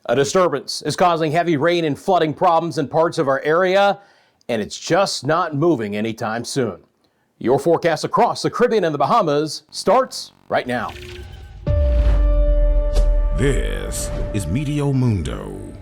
A disturbance is causing heavy rain and flooding problems in parts of our area, and it's just not moving anytime soon. Your forecast across the Caribbean and the Bahamas starts right now. This is Meteo Mundo.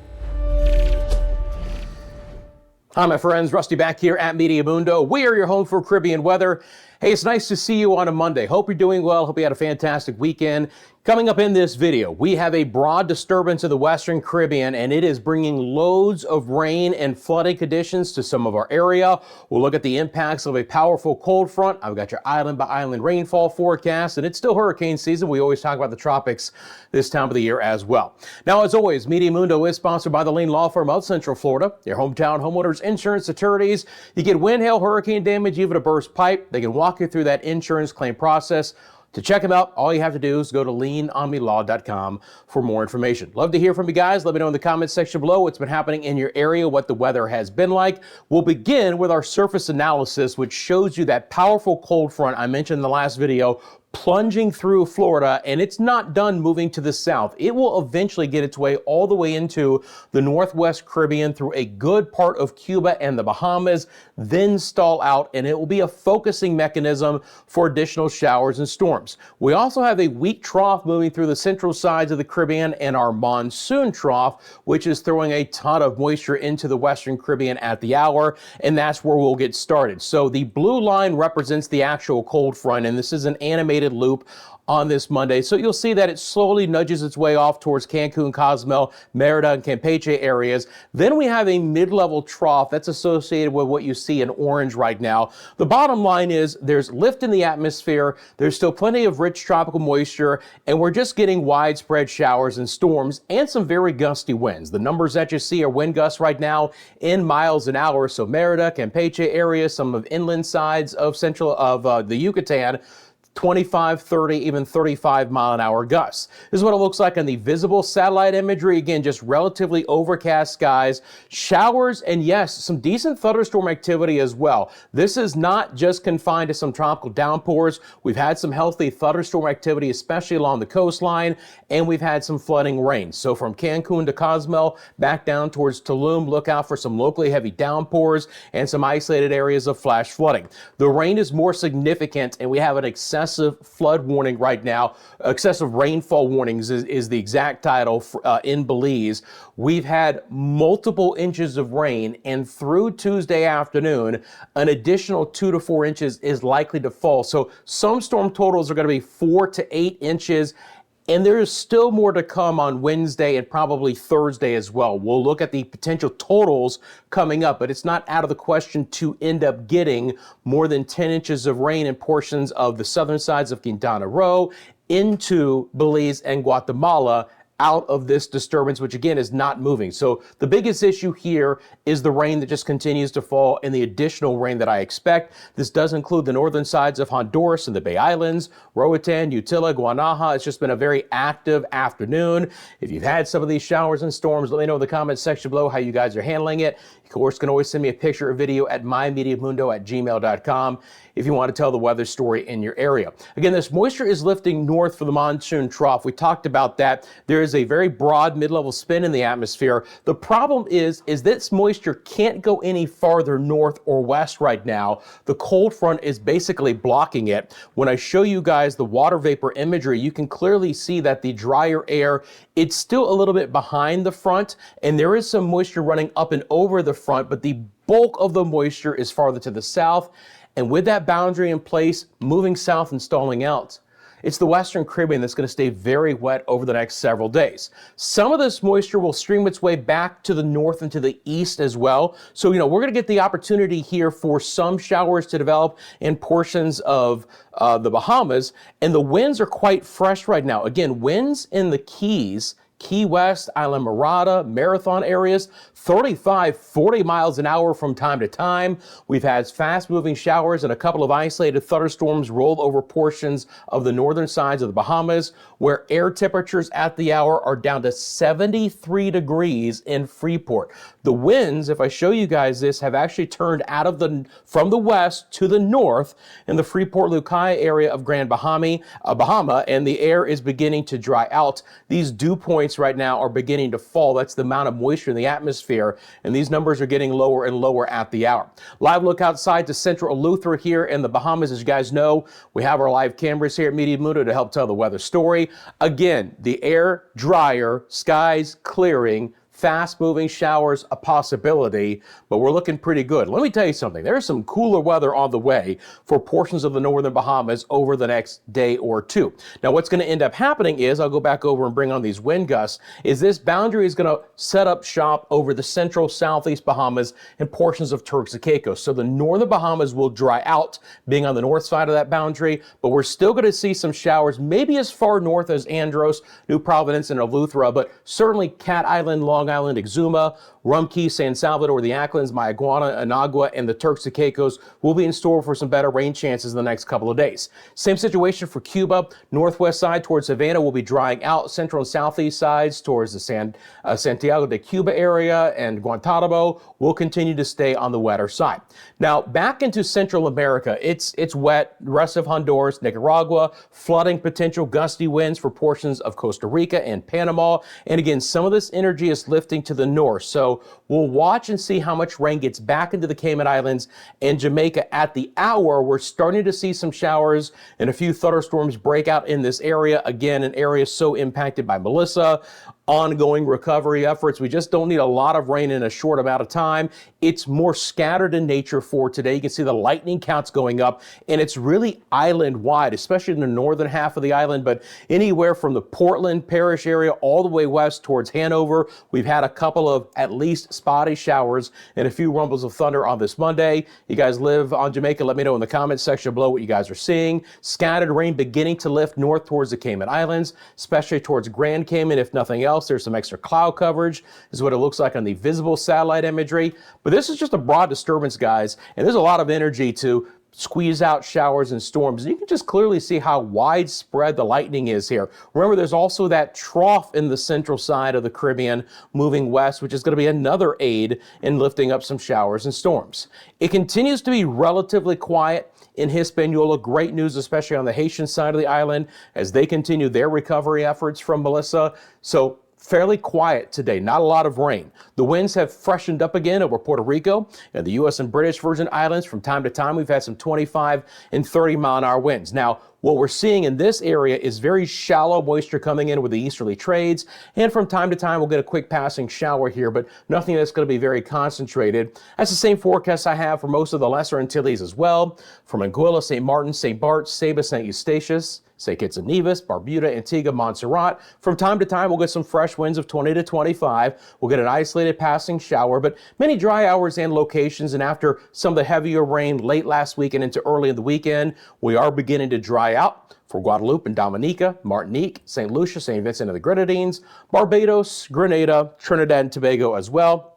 Hi, my friends. Rusty back here at Meteo Mundo. We are your home for Caribbean weather. Hey, it's nice to see you on a Monday. Hope you're doing well. Hope you had a fantastic weekend. Coming up in this video, we have a broad disturbance in the Western Caribbean, and it is bringing loads of rain and flooding conditions to some of our area. We'll look at the impacts of a powerful cold front. I've got your island by island rainfall forecast, and it's still hurricane season. We always talk about the tropics this time of the year as well. Now, as always, Meteo Mundo is sponsored by the Lane Law Firm of Central Florida, your hometown homeowners insurance attorneys. You get wind, hail, hurricane damage, even a burst pipe. They can walk you through that insurance claim process. To check them out, all you have to do is go to leanonmelaw.com for more information. Love to hear from you guys. Let me know in the comments section below what's been happening in your area, what the weather has been like. We'll begin with our surface analysis, which shows you that powerful cold front I mentioned in the last video plunging through Florida, and it's not done moving to the south. It will eventually get its way all the way into the Northwest Caribbean through a good part of Cuba and the Bahamas, then stall out, and it will be a focusing mechanism for additional showers and storms. We also have a weak trough moving through the central sides of the Caribbean and our monsoon trough, which is throwing a ton of moisture into the Western Caribbean at the hour, and that's where we'll get started. So the blue line represents the actual cold front, and this is an animated loop on this Monday. So you'll see that it slowly nudges its way off towards Cancun, Cozumel, Merida, and Campeche areas. Then we have a mid-level trough that's associated with what you see in orange right now. The bottom line is there's lift in the atmosphere, there's still plenty of rich tropical moisture, and we're just getting widespread showers and storms and some very gusty winds. The numbers that you see are wind gusts right now in miles an hour. So Merida, Campeche areas, some of inland sides of the Yucatan, 25, 30, even 35 mile an hour gusts. This is what it looks like on the visible satellite imagery. Again, just relatively overcast skies, showers, and yes, some decent thunderstorm activity as well. This is not just confined to some tropical downpours. We've had some healthy thunderstorm activity, especially along the coastline, and we've had some flooding rain. So from Cancun to Cozumel, back down towards Tulum, look out for some locally heavy downpours and some isolated areas of flash flooding. The rain is more significant, and we have an excessive flood warning right now. Excessive rainfall warnings is the exact title in Belize. We've had multiple inches of rain, and through Tuesday afternoon, an additional 2 to 4 inches is likely to fall. So some storm totals are going to be 4 to 8 inches. And there is still more to come on Wednesday and probably Thursday as well. We'll look at the potential totals coming up, but it's not out of the question to end up getting more than 10 inches of rain in portions of the southern sides of Quintana Roo into Belize and Guatemala out of this disturbance, which again is not moving. So the biggest issue here is the rain that just continues to fall and the additional rain that I expect. This does include the northern sides of Honduras and the Bay Islands, Roatan, Utila, Guanaja. It's just been a very active afternoon. If you've had some of these showers and storms, let me know in the comments section below how you guys are handling it. You, of course, can always send me a picture or video at mymetiomundo@gmail.com if you want to tell the weather story in your area. Again, this moisture is lifting north for the monsoon trough. We talked about that. There is a very broad mid-level spin in the atmosphere. The problem is this moisture can't go any farther north or west right now. The cold front is basically blocking it. When I show you guys the water vapor imagery, you can clearly see that the drier air, it's still a little bit behind the front, and there is some moisture running up and over the front, but the bulk of the moisture is farther to the south. And with that boundary in place, moving south and stalling out, it's the Western Caribbean that's going to stay very wet over the next several days. Some of this moisture will stream its way back to the north and to the east as well. So, we're going to get the opportunity here for some showers to develop in portions of the Bahamas. And the winds are quite fresh right now. Again, winds in the Keys, Key West, Island Mirada, Marathon areas, 35, 40 miles an hour from time to time. We've had fast-moving showers and a couple of isolated thunderstorms roll over portions of the northern sides of the Bahamas, where air temperatures at the hour are down to 73 degrees in Freeport. The winds, if I show you guys this, have actually turned from the west to the north in the Freeport-Lucaya area of Grand Bahama, and the air is beginning to dry out. These dew points points right now are beginning to fall. That's the amount of moisture in the atmosphere, and these numbers are getting lower and lower at the hour. Live look outside to central Eleuthera here in the Bahamas. As you guys know, we have our live cameras here at Meteo Mundo to help tell the weather story. Again, the air drier, skies clearing, fast-moving showers a possibility, but we're looking pretty good. Let me tell you something. There's some cooler weather on the way for portions of the northern Bahamas over the next day or two. Now, what's going to end up happening is, I'll go back over and bring on these wind gusts, is this boundary is going to set up shop over the central southeast Bahamas and portions of Turks and Caicos. So the northern Bahamas will dry out, being on the north side of that boundary, but we're still going to see some showers, maybe as far north as Andros, New Providence, and Eleuthera, but certainly Cat Island, Long Island, Exuma, Rum Cay, San Salvador, the Acklins, Mayaguana, Anagua, and the Turks and Caicos will be in store for some better rain chances in the next couple of days. Same situation for Cuba. Northwest side towards Havana will be drying out. Central and southeast sides towards the Santiago de Cuba area and Guantanamo will continue to stay on the wetter side. Now, back into Central America, it's wet. The rest of Honduras, Nicaragua, flooding potential, gusty winds for portions of Costa Rica and Panama. And again, some of this energy is lifting to the north. So we'll watch and see how much rain gets back into the Cayman Islands and Jamaica at the hour. We're starting to see some showers and a few thunderstorms break out in this area. Again, an area so impacted by Melissa. Ongoing recovery efforts. We just don't need a lot of rain in a short amount of time. It's more scattered in nature for today. You can see the lightning counts going up, and it's really island wide, especially in the northern half of the island, but anywhere from the Portland Parish area all the way west towards Hanover. We've had a couple of at least spotty showers and a few rumbles of thunder on this Monday. You guys live on Jamaica, let me know in the comments section below what you guys are seeing. Scattered rain beginning to lift north towards the Cayman Islands, especially towards Grand Cayman, if nothing else. There's some extra cloud coverage, is what it looks like on the visible satellite imagery. But this is just a broad disturbance, guys, and there's a lot of energy to squeeze out showers and storms. And you can just clearly see how widespread the lightning is here. Remember, there's also that trough in the central side of the Caribbean moving west, which is going to be another aid in lifting up some showers and storms. It continues to be relatively quiet in Hispaniola. Great news, especially on the Haitian side of the island, as they continue their recovery efforts from Melissa. So fairly quiet today, not a lot of rain. The winds have freshened up again over Puerto Rico and the U.S. and British Virgin Islands. From time to time, we've had some 25 and 30 mile an hour winds. Now, what we're seeing in this area is very shallow moisture coming in with the easterly trades, and from time to time we'll get a quick passing shower here, but nothing that's going to be very concentrated. That's the same forecast I have for most of the Lesser Antilles as well, from Anguilla, St. Martin, St. Barts, Saba, St. Eustatius, St. Kitts and Nevis, Barbuda, Antigua, Montserrat. From time to time, we'll get some fresh winds of 20 to 25. We'll get an isolated passing shower, but many dry hours and locations. And after some of the heavier rain late last week and into early in the weekend, we are beginning to dry out for Guadeloupe and Dominica, Martinique, St. Lucia, St. Vincent and the Grenadines, Barbados, Grenada, Trinidad and Tobago as well.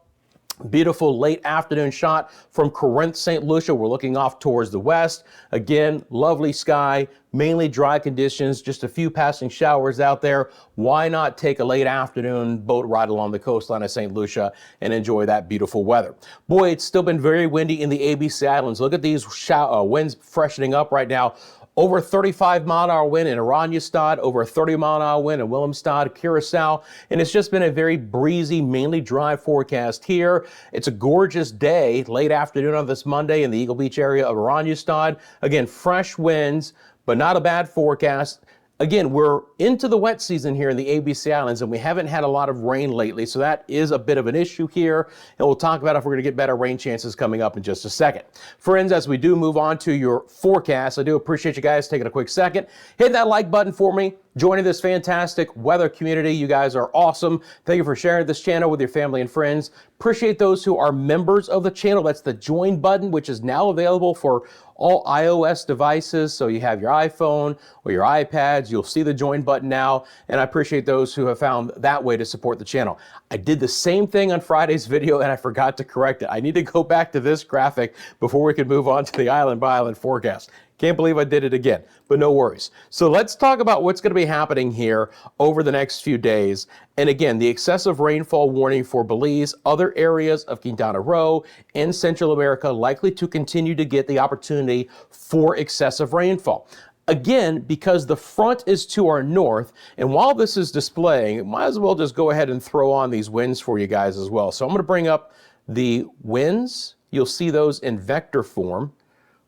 Beautiful late afternoon shot from Corinth, St. Lucia. We're looking off towards the west. Again, lovely sky, mainly dry conditions, just a few passing showers out there. Why not take a late afternoon boat ride along the coastline of St. Lucia and enjoy that beautiful weather? Boy, it's still been very windy in the ABC Islands. Look at these winds freshening up right now. Over 35 mile an hour wind in Oranjestad, over a 30 mile an hour wind in Willemstad, Curacao, and it's just been a very breezy, mainly dry forecast here. It's a gorgeous day, late afternoon on this Monday in the Eagle Beach area of Oranjestad. Again, fresh winds, but not a bad forecast. Again, we're into the wet season here in the ABC Islands, and we haven't had a lot of rain lately, so that is a bit of an issue here, and we'll talk about if we're going to get better rain chances coming up in just a second. Friends, as we do move on to your forecast, I do appreciate you guys taking a quick second. Hit that like button for me. Joining this fantastic weather community. You guys are awesome. Thank you for sharing this channel with your family and friends. Appreciate those who are members of the channel. That's the join button, which is now available for all iOS devices. So you have your iPhone or your iPads, you'll see the join button now. And I appreciate those who have found that way to support the channel. I did the same thing on Friday's video and I forgot to correct it. I need to go back to this graphic before we can move on to the island by island forecast. Can't believe I did it again, but no worries. So let's talk about what's going to be happening here over the next few days. And again, the excessive rainfall warning for Belize, other areas of Quintana Roo and Central America likely to continue to get the opportunity for excessive rainfall. Again, because the front is to our north, and while this is displaying, might as well just go ahead and throw on these winds for you guys as well. So I'm going to bring up the winds. You'll see those in vector form.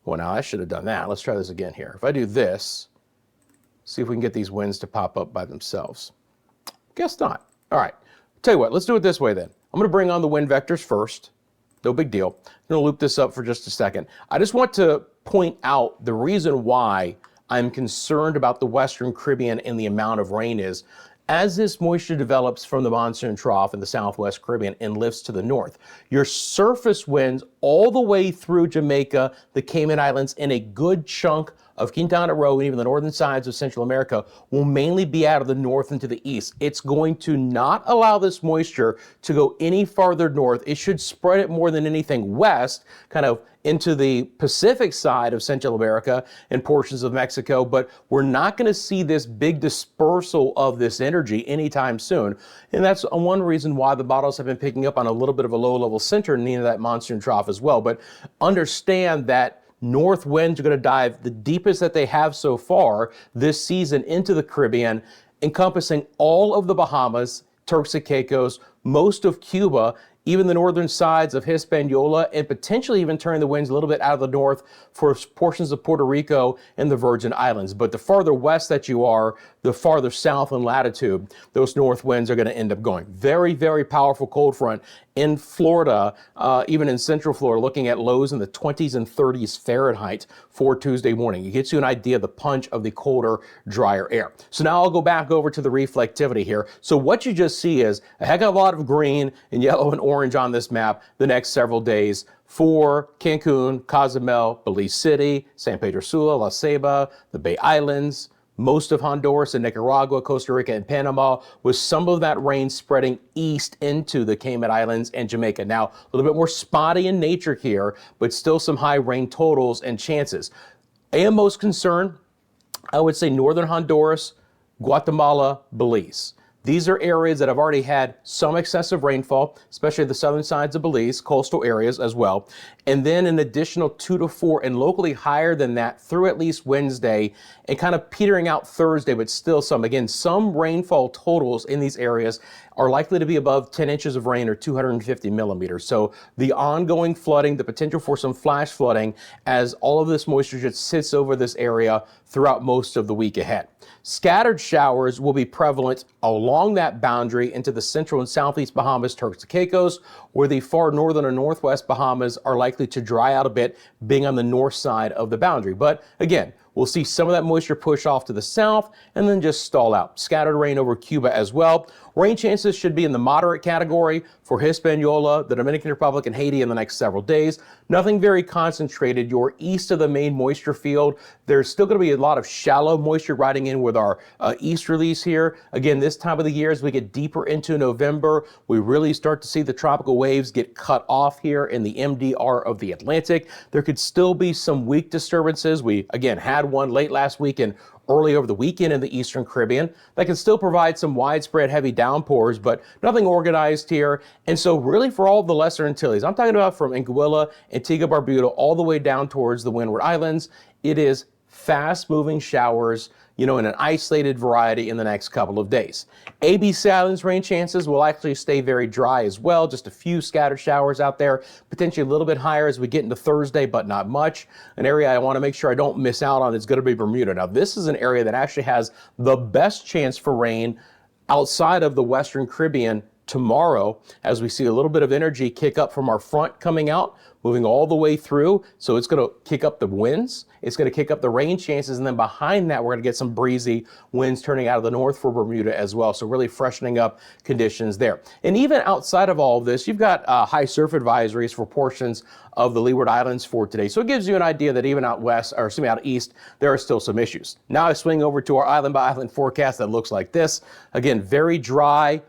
Well, now I should have done that. Let's try this again here. If I do this, see if we can get these winds to pop up by themselves. Guess not. All right. Tell you what, let's do it this way then. I'm going to bring on the wind vectors first. No big deal. I'm going to loop this up for just a second. I just want to point out the reason why I'm concerned about the Western Caribbean and the amount of rain is, as this moisture develops from the monsoon trough in the Southwest Caribbean and lifts to the north, your surface winds all the way through Jamaica, the Cayman Islands, and a good chunk of Quintana Roo and even the northern sides of Central America will mainly be out of the north and to the east. It's going to not allow this moisture to go any farther north. It should spread it more than anything west, kind of into the Pacific side of Central America and portions of Mexico, but we're not going to see this big dispersal of this energy anytime soon. And that's one reason why the models have been picking up on a little bit of a low-level center near that monsoon trough as well. But understand that north winds are going to dive the deepest that they have so far this season into the Caribbean, encompassing all of the Bahamas, Turks and Caicos, most of Cuba, even the northern sides of Hispaniola, and potentially even turning the winds a little bit out of the north for portions of Puerto Rico and the Virgin Islands. But the farther west that you are, the farther south in latitude, those north winds are going to end up going. Very, very powerful cold front in Florida, even in central Florida, looking at lows in the 20s and 30s Fahrenheit for Tuesday morning. It gets you an idea of the punch of the colder, drier air. So now I'll go back over to the reflectivity here. So what you just see is a heck of a lot of green and yellow and orange on this map the next several days for Cancun, Cozumel, Belize City, San Pedro Sula, La Ceiba, the Bay Islands, most of Honduras and Nicaragua, Costa Rica and Panama, with some of that rain spreading east into the Cayman Islands and Jamaica. Now, a little bit more spotty in nature here, but still some high rain totals and chances. I am most concerned, I would say northern Honduras, Guatemala, Belize. These are areas that have already had some excessive rainfall, especially the southern sides of Belize, coastal areas as well. And then an additional 2 to 4 and locally higher than that through at least Wednesday and kind of petering out Thursday, but still some rainfall totals in these areas are likely to be above 10 inches of rain or 250 millimeters. So the ongoing flooding, the potential for some flash flooding as all of this moisture just sits over this area throughout most of the week ahead. Scattered showers will be prevalent along that boundary into the central and southeast Bahamas, Turks and Caicos, where the far northern and northwest Bahamas are likely to dry out a bit, being on the north side of the boundary. But again, we'll see some of that moisture push off to the south and then just stall out. Scattered rain over Cuba as well. Rain chances should be in the moderate category for Hispaniola, the Dominican Republic, and Haiti in the next several days. Nothing very concentrated. You're east of the main moisture field. There's still going to be a lot of shallow moisture riding in with our east release here. Again, this time of the year, as we get deeper into November, we really start to see the tropical waves get cut off here in the MDR of the Atlantic. There could still be some weak disturbances. We, again, had one late last week and early over the weekend in the Eastern Caribbean that can still provide some widespread heavy downpours, but nothing organized here. And so really for all of the Lesser Antilles, I'm talking about from Anguilla, Antigua, Barbuda, all the way down towards the Windward Islands, it is fast moving showers, in an isolated variety in the next couple of days. ABC Islands rain chances will actually stay very dry as well. Just a few scattered showers out there, potentially a little bit higher as we get into Thursday, but not much. An area I want to make sure I don't miss out on is going to be Bermuda. Now, this is an area that actually has the best chance for rain outside of the Western Caribbean tomorrow, as we see a little bit of energy kick up from our front coming out, moving all the way through. So it's going to kick up the winds. It's going to kick up the rain chances. And then behind that, we're going to get some breezy winds turning out of the north for Bermuda as well. So really freshening up conditions there. And even outside of all of this, you've got high surf advisories for portions of the Leeward Islands for today. So it gives you an idea that even out west, or excuse me, out east, there are still some issues. Now I swing over to our island by island forecast that looks like this. Again, very dry,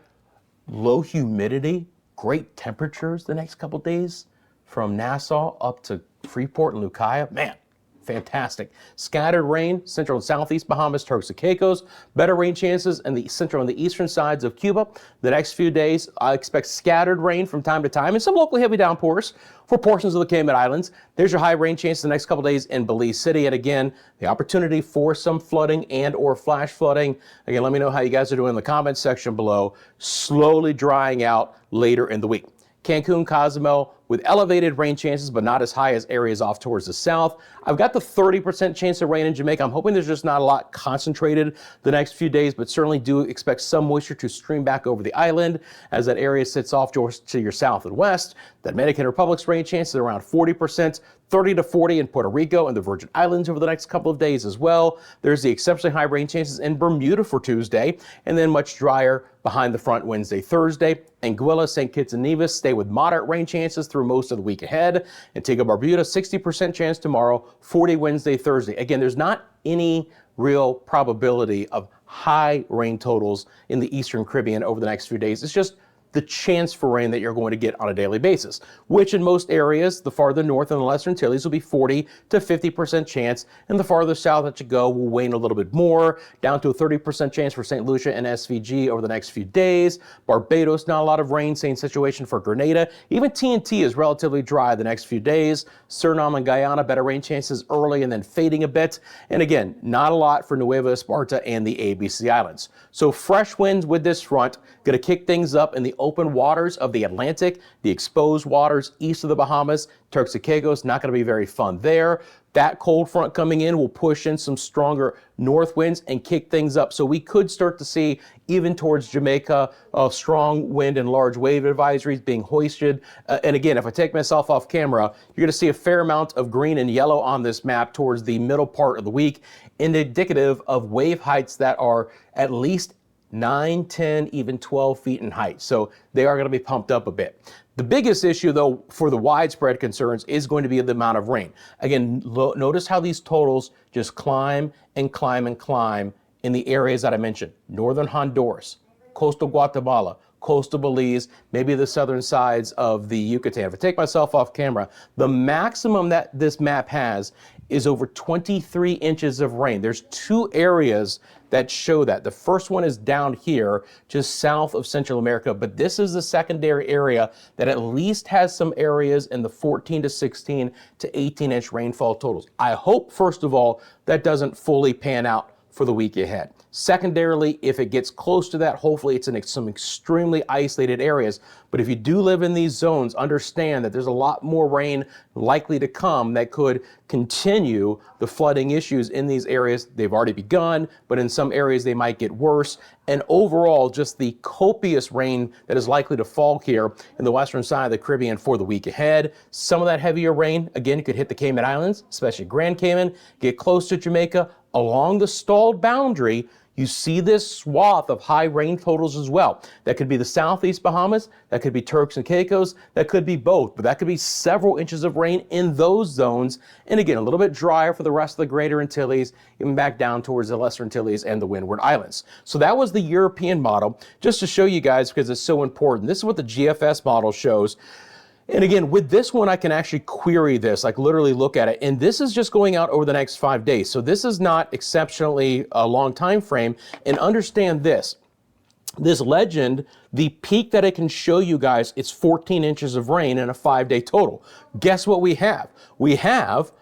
low humidity, great temperatures the next couple days from Nassau up to Freeport and Lucaya. Man, Fantastic. Scattered rain, central and southeast Bahamas, Turks and Caicos. Better rain chances in the central and the eastern sides of Cuba. The next few days, I expect scattered rain from time to time and some locally heavy downpours for portions of the Cayman Islands. There's your high rain chance the next couple days in Belize City. And again, the opportunity for some flooding and or flash flooding. Again, let me know how you guys are doing in the comments section below. Slowly drying out later in the week. Cancun, Cozumel with elevated rain chances, but not as high as areas off towards the south. I've got the 30% chance of rain in Jamaica. I'm hoping there's just not a lot concentrated the next few days, but certainly do expect some moisture to stream back over the island as that area sits off to your south and west. The Dominican Republic's rain chances are around 40%, 30 to 40 in Puerto Rico and the Virgin Islands over the next couple of days as well. There's the exceptionally high rain chances in Bermuda for Tuesday, and then much drier behind the front Wednesday, Thursday. Anguilla, St. Kitts and Nevis stay with moderate rain chances through most of the week ahead. Antigua, Barbuda, 60% chance tomorrow, 40 Wednesday, Thursday. Again, there's not any real probability of high rain totals in the Eastern Caribbean over the next few days. It's just the chance for rain that you're going to get on a daily basis, which in most areas, the farther north and the lesser Antilles will be 40 to 50% chance, and the farther south that you go will wane a little bit more, down to a 30% chance for St. Lucia and SVG over the next few days. Barbados, not a lot of rain, same situation for Grenada. Even TNT is relatively dry the next few days. Suriname and Guyana, better rain chances early and then fading a bit. And again, not a lot for Nueva Esparta and the ABC Islands. So fresh winds with this front, going to kick things up in the open waters of the Atlantic, the exposed waters east of the Bahamas, Turks and Caicos, not going to be very fun there. That cold front coming in will push in some stronger north winds and kick things up. So we could start to see, even towards Jamaica, strong wind and large wave advisories being hoisted. And again, if I take myself off camera, you're going to see a fair amount of green and yellow on this map towards the middle part of the week, indicative of wave heights that are at least 9, 10, even 12 feet in height. So they are going to be pumped up a bit. The biggest issue, though, for the widespread concerns is going to be the amount of rain. Again, notice how these totals just climb and climb and climb in the areas that I mentioned. Northern Honduras, coastal Guatemala, coastal Belize, maybe the southern sides of the Yucatan. If I take myself off camera, the maximum that this map has is over 23 inches of rain. There's two areas that show that. The first one is down here, just south of Central America, but this is the secondary area that at least has some areas in the 14 to 16 to 18 inch rainfall totals. I hope, first of all, that doesn't fully pan out for the week ahead. Secondarily, if it gets close to that, hopefully it's in some extremely isolated areas. But if you do live in these zones, understand that there's a lot more rain likely to come that could continue the flooding issues in these areas. They've already begun, but in some areas they might get worse. And overall, just the copious rain that is likely to fall here in the western side of the Caribbean for the week ahead. Some of that heavier rain, again, could hit the Cayman Islands, especially Grand Cayman, get close to Jamaica. Along the stalled boundary, you see this swath of high rain totals as well. That could be the southeast Bahamas, that could be Turks and Caicos, that could be both, but that could be several inches of rain in those zones. And again, a little bit drier for the rest of the greater Antilles, even back down towards the lesser Antilles and the Windward Islands. So that was the European model, just to show you guys because it's so important. This is what the GFS model shows. And again, with this one, I can actually query this, like literally look at it. And this is just going out over the next 5 days. So this is not exceptionally a long time frame. And understand this legend, the peak that it can show you guys, it's 14 inches of rain in a 5-day total. Guess what we have? We have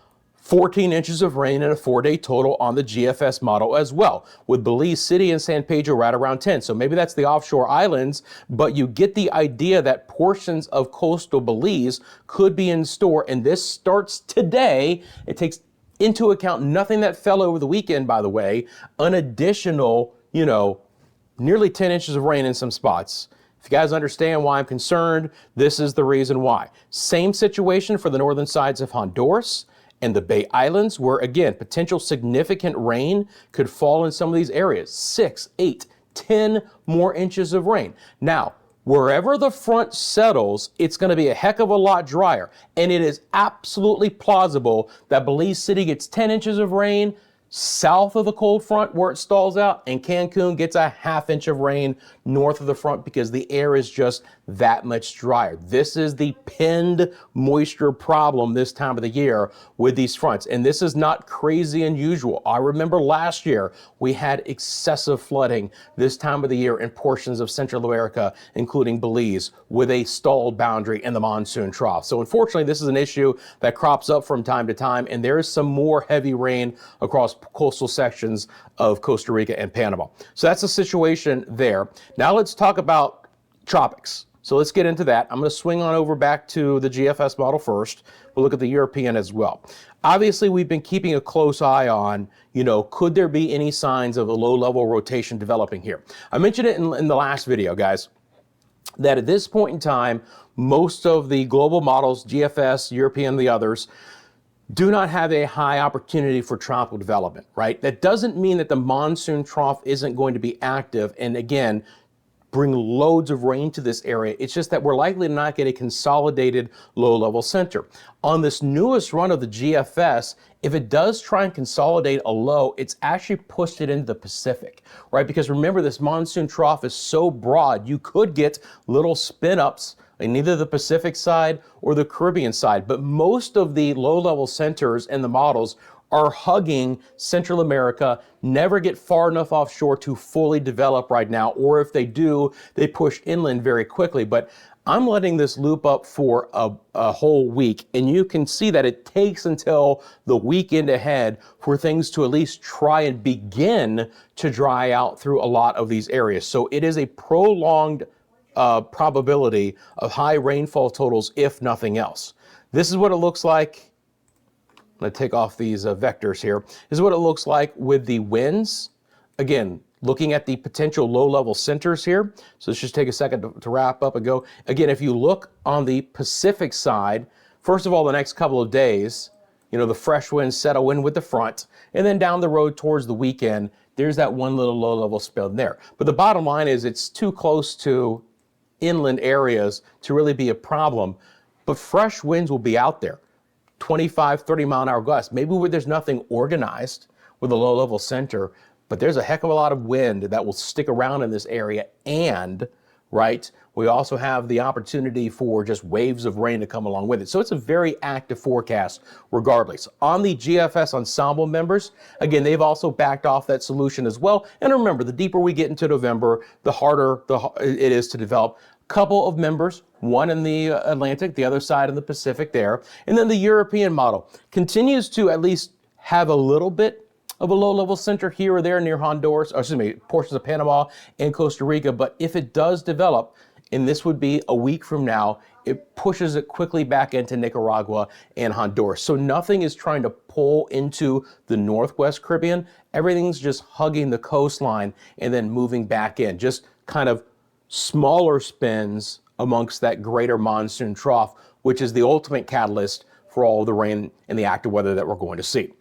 14 inches of rain in a 4-day total on the GFS model as well, with Belize City and San Pedro right around 10. So maybe that's the offshore islands, but you get the idea that portions of coastal Belize could be in store. And this starts today. It takes into account nothing that fell over the weekend, by the way, an additional, nearly 10 inches of rain in some spots. If you guys understand why I'm concerned, this is the reason why. Same situation for the northern sides of Honduras and the Bay Islands, where again, potential significant rain could fall in some of these areas. 6, 8, 10 more inches of rain. Now, wherever the front settles, it's going to be a heck of a lot drier. And it is absolutely plausible that Belize City gets 10 inches of rain, south of the cold front where it stalls out, and Cancun gets a ½ inch of rain north of the front because the air is just that much drier. This is the pinned moisture problem this time of the year with these fronts, and this is not crazy unusual. I remember last year we had excessive flooding this time of the year in portions of Central America, including Belize, with a stalled boundary in the monsoon trough. So unfortunately, this is an issue that crops up from time to time, and there is some more heavy rain across coastal sections of Costa Rica and Panama. So that's the situation there. Now let's talk about tropics. So let's get into that. I'm going to swing on over back to the GFS model first. We'll look at the European as well. Obviously, we've been keeping a close eye on, could there be any signs of a low-level rotation developing here? I mentioned it in the last video, guys, that at this point in time, most of the global models, GFS, European, the others, do not have a high opportunity for tropical development, right? That doesn't mean that the monsoon trough isn't going to be active and, again, bring loads of rain to this area. It's just that we're likely to not get a consolidated low-level center. On this newest run of the GFS, if it does try and consolidate a low, it's actually pushed it into the Pacific, right? Because remember, this monsoon trough is so broad, you could get little spin-ups in either the Pacific side or the Caribbean side. But most of the low-level centers in the models are hugging Central America, never get far enough offshore to fully develop right now, or if they do, they push inland very quickly. But I'm letting this loop up for a whole week, and you can see that it takes until the weekend ahead for things to at least try and begin to dry out through a lot of these areas. So it is a prolonged probability of high rainfall totals, if nothing else. This is what it looks like. I'm going to take off these vectors here. This is what it looks like with the winds. Again, looking at the potential low-level centers here. So let's just take a second to wrap up and go. Again, if you look on the Pacific side, first of all, the next couple of days, the fresh winds settle in with the front, and then down the road towards the weekend, there's that one little low-level spell there. But the bottom line is it's too close to inland areas to really be a problem, but fresh winds will be out there. 25, 30 mile an hour gusts. Maybe where there's nothing organized with a low level center, but there's a heck of a lot of wind that will stick around in this area. And, right, we also have the opportunity for just waves of rain to come along with it. So it's a very active forecast regardless. On the GFS ensemble members, again, they've also backed off that solution as well. And remember, the deeper we get into November, the harder it is to develop. Couple of members, one in the Atlantic, the other side in the Pacific there. And then the European model continues to at least have a little bit of a low-level center here or there near Honduras, or excuse me, portions of Panama and Costa Rica. But if it does develop, and this would be a week from now, it pushes it quickly back into Nicaragua and Honduras. So nothing is trying to pull into the Northwest Caribbean. Everything's just hugging the coastline and then moving back in, just kind of smaller spins amongst that greater monsoon trough, which is the ultimate catalyst for all of the rain and the active weather that we're going to see.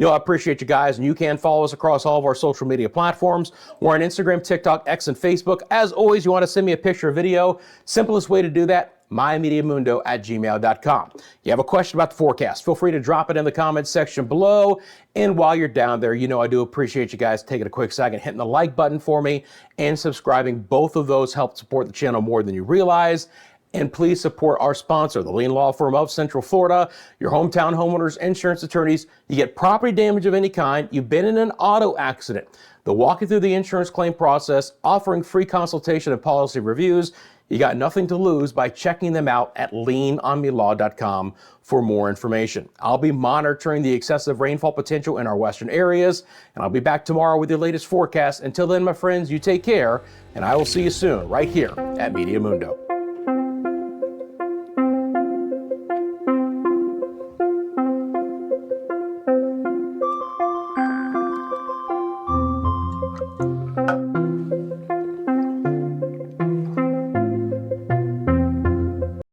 I appreciate you guys, and you can follow us across all of our social media platforms. We're on Instagram, TikTok, X, and Facebook. As always, you want to send me a picture or video. Simplest way to do that, mymediamundo@gmail.com. You have a question about the forecast, feel free to drop it in the comments section below. And while you're down there, I do appreciate you guys taking a quick second, hitting the like button for me and subscribing. Both of those help support the channel more than you realize. And please support our sponsor, the Lien Law Firm of Central Florida, your hometown homeowners insurance attorneys. You get property damage of any kind, you've been in an auto accident. They'll walk you through the insurance claim process, offering free consultation and policy reviews. You got nothing to lose by checking them out at lienonmelaw.com for more information. I'll be monitoring the excessive rainfall potential in our western areas, and I'll be back tomorrow with your latest forecast. Until then, my friends, you take care, and I will see you soon right here at Meteo Mundo.